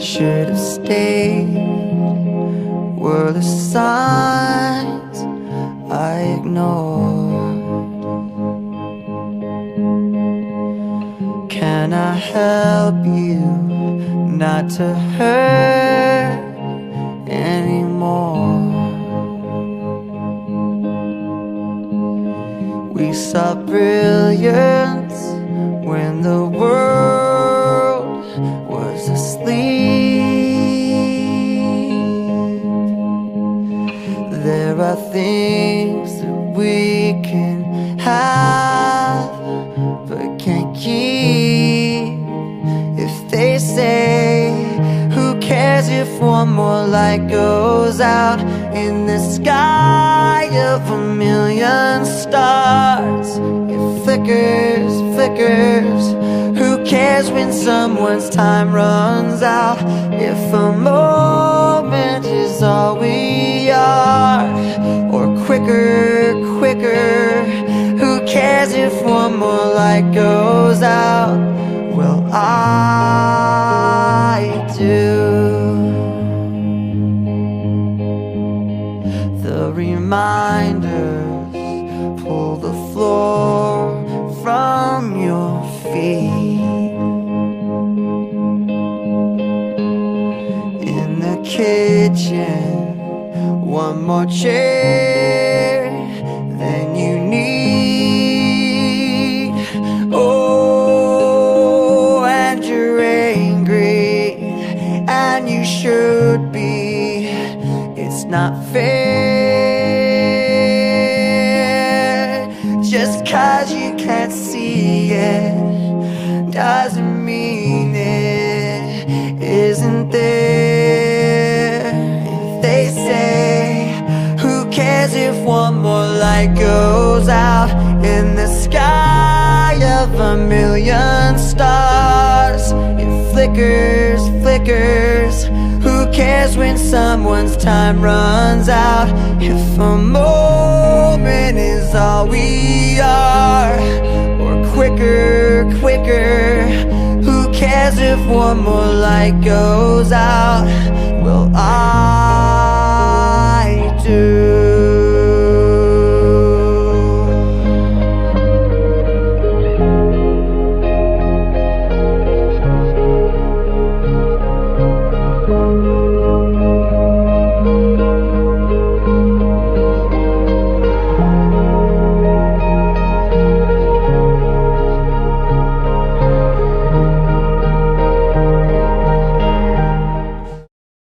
Should have stayed, were the signs I ignored. Can I help you not to hurt anymore? We saw brilliance when the world was asleep. There are things that we can have but can't keep. If they say, who cares if one more light goes out in the sky of a million stars? It flickers, flickers. Who cares when someone's time runs out? If a moment is all we are, or quicker, quicker. Who cares if one more light goes out? Well, I do. The reminders pull the floor from your feet. In the kitchen, one more chair than you need. Oh, and you're angry, and you should be. It's not fair. Just 'cause you can't see it doesn't mean it isn't there. If they say, who cares if one more light goes out in the sky of a million stars? It flickers, flickers. Who cares when someone's time runs out? If a moment is all we are, or quicker, quicker. Who cares if one more light goes out? Well,